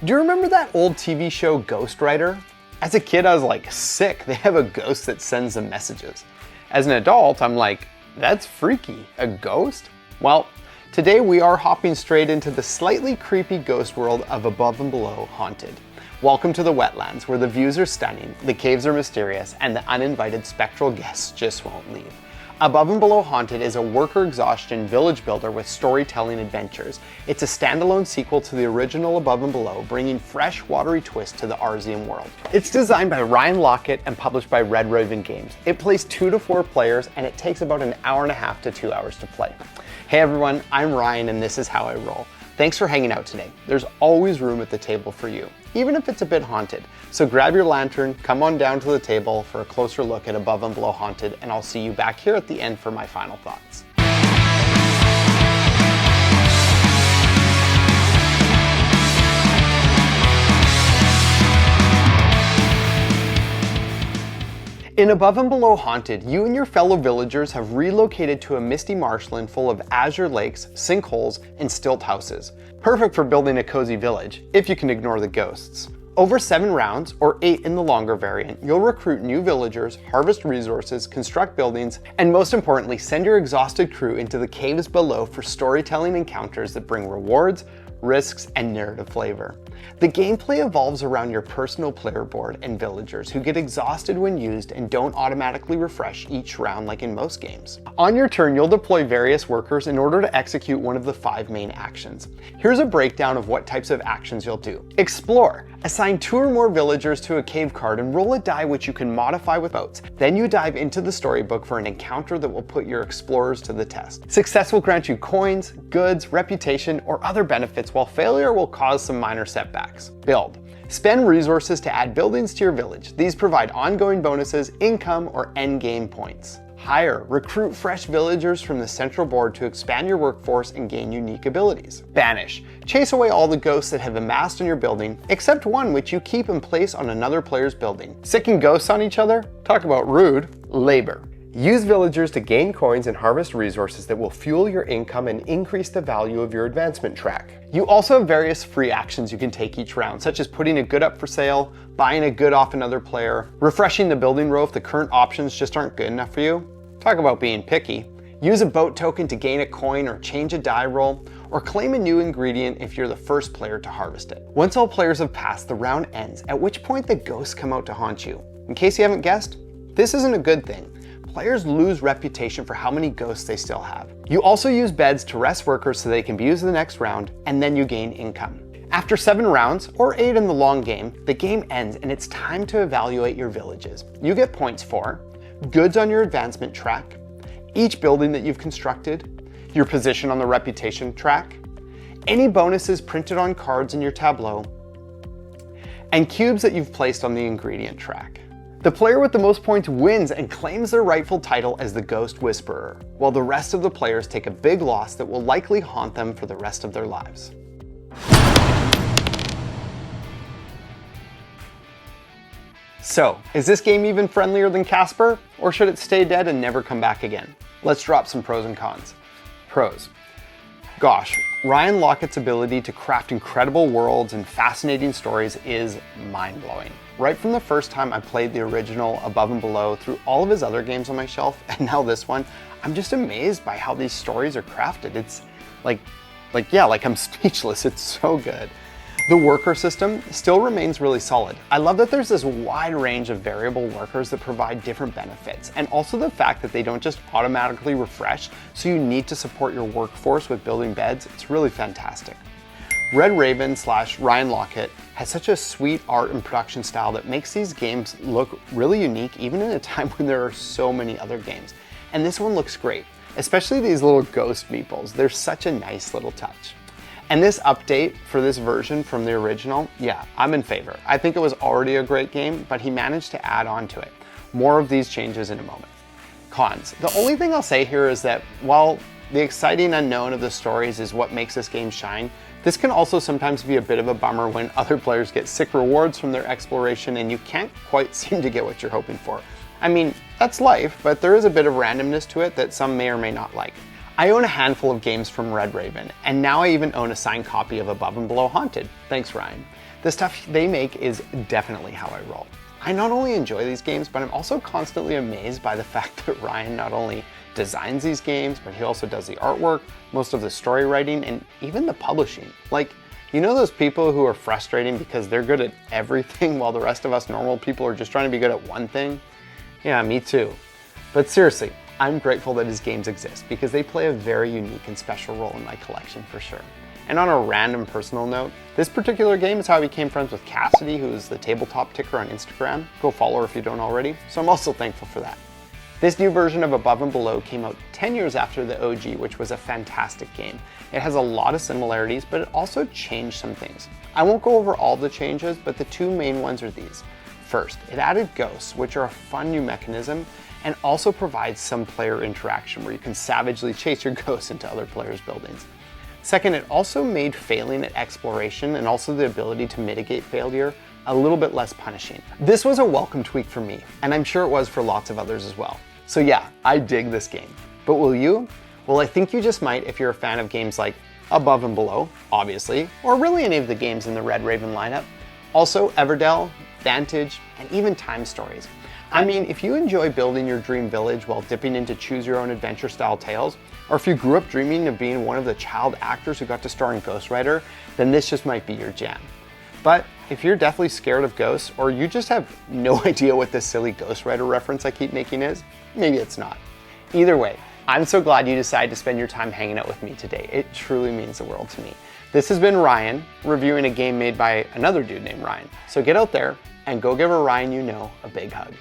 Do you remember that old TV show Ghost Rider? As a kid, I was like, sick, they have a ghost that sends them messages. As an adult, I'm like, that's freaky, a ghost? Well, today we are hopping straight into the slightly creepy ghost world of Above and Below Haunted. Welcome to the wetlands, where the views are stunning, the caves are mysterious, and the uninvited spectral guests just won't leave. Above and Below Haunted is a worker exhaustion village builder with storytelling adventures. It's a standalone sequel to the original Above and Below, bringing fresh, watery twist to the Arzium world. It's designed by Ryan Lockett and published by Red Raven Games. It plays 2 to 4 players, and it takes about an hour and a half to 2 hours to play. Hey everyone, I'm Ryan, and this is how I roll. Thanks for hanging out today. There's always room at the table for you, even if it's a bit haunted. So grab your lantern, come on down to the table for a closer look at Above and Below Haunted, and I'll see you back here at the end for my final thoughts. In Above and Below Haunted, you and your fellow villagers have relocated to a misty marshland full of azure lakes, sinkholes, and stilt houses. Perfect for building a cozy village, if you can ignore the ghosts. Over 7 rounds, or 8 in the longer variant, you'll recruit new villagers, harvest resources, construct buildings, and most importantly, send your exhausted crew into the caves below for storytelling encounters that bring rewards, risks, and narrative flavor. The gameplay evolves around your personal player board and villagers who get exhausted when used and don't automatically refresh each round like in most games. On your turn, you'll deploy various workers in order to execute one of the 5 main actions. Here's a breakdown of what types of actions you'll do. Explore. Assign 2 or more villagers to a cave card and roll a die which you can modify with boats. Then you dive into the storybook for an encounter that will put your explorers to the test. Success will grant you coins, goods, reputation, or other benefits, while failure will cause some minor setbacks. Build. Spend resources to add buildings to your village. These provide ongoing bonuses, income, or endgame points. Hire. Recruit fresh villagers from the central board to expand your workforce and gain unique abilities. Banish. Chase away all the ghosts that have amassed in your building, except one which you keep in place on another player's building. Sicking ghosts on each other? Talk about rude. Labor. Use villagers to gain coins and harvest resources that will fuel your income and increase the value of your advancement track. You also have various free actions you can take each round, such as putting a good up for sale, buying a good off another player, refreshing the building row if the current options just aren't good enough for you. Talk about being picky. Use a boat token to gain a coin or change a die roll, or claim a new ingredient if you're the first player to harvest it. Once all players have passed, the round ends, at which point the ghosts come out to haunt you. In case you haven't guessed, this isn't a good thing. Players lose reputation for how many ghosts they still have. You also use beds to rest workers so they can be used in the next round, and then you gain income. After 7 rounds, or 8 in the long game, the game ends and it's time to evaluate your villages. You get points for goods on your advancement track, each building that you've constructed, your position on the reputation track, any bonuses printed on cards in your tableau, and cubes that you've placed on the ingredient track. The player with the most points wins and claims their rightful title as the Ghost Whisperer, while the rest of the players take a big loss that will likely haunt them for the rest of their lives. So, is this game even friendlier than Casper, or should it stay dead and never come back again? Let's drop some pros and cons. Pros. Gosh, Ryan Lockett's ability to craft incredible worlds and fascinating stories is mind-blowing. Right from the first time I played the original Above and Below through all of his other games on my shelf, and now this one, I'm just amazed by how these stories are crafted. It's like I'm speechless. It's so good. The worker system still remains really solid. I love that there's this wide range of variable workers that provide different benefits, and also the fact that they don't just automatically refresh, so you need to support your workforce with building beds. It's really fantastic. Red Raven / Ryan Lockett has such a sweet art and production style that makes these games look really unique, even in a time when there are so many other games. And this one looks great, especially these little ghost meeples. They're such a nice little touch. And this update for this version from the original, yeah, I'm in favor. I think it was already a great game, but he managed to add on to it. More of these changes in a moment. Cons. The only thing I'll say here is that while the exciting unknown of the stories is what makes this game shine, this can also sometimes be a bit of a bummer when other players get sick rewards from their exploration and you can't quite seem to get what you're hoping for. I mean, that's life, but there is a bit of randomness to it that some may or may not like. I own a handful of games from Red Raven, and now I even own a signed copy of Above and Below Haunted. Thanks, Ryan. The stuff they make is definitely how I roll. I not only enjoy these games, but I'm also constantly amazed by the fact that Ryan not only designs these games, but he also does the artwork, most of the story writing, and even the publishing. Like, you know those people who are frustrating because they're good at everything while the rest of us normal people are just trying to be good at one thing? Yeah, me too. But seriously, I'm grateful that his games exist because they play a very unique and special role in my collection for sure. And on a random personal note, this particular game is how I became friends with Cassidy, who is the Tabletop ticker on Instagram. Go follow her if you don't already. So I'm also thankful for that. This new version of Above and Below came out 10 years after the OG, which was a fantastic game. It has a lot of similarities, but it also changed some things. I won't go over all the changes, but the two main ones are these. First, it added ghosts, which are a fun new mechanism, and also provides some player interaction where you can savagely chase your ghosts into other players' buildings. Second, it also made failing at exploration and also the ability to mitigate failure a little bit less punishing. This was a welcome tweak for me, and I'm sure it was for lots of others as well. So yeah, I dig this game. But will you? Well, I think you just might if you're a fan of games like Above and Below, obviously, or really any of the games in the Red Raven lineup. Also Everdell, Vantage, and even Time Stories. I mean, if you enjoy building your dream village while dipping into choose your own adventure style tales, or if you grew up dreaming of being one of the child actors who got to star in Ghost Rider, then this just might be your jam. But if you're deathly scared of ghosts, or you just have no idea what this silly Ghost Rider reference I keep making is, maybe it's not. Either way, I'm so glad you decided to spend your time hanging out with me today. It truly means the world to me. This has been Ryan, reviewing a game made by another dude named Ryan. So get out there and go give a Ryan you know a big hug.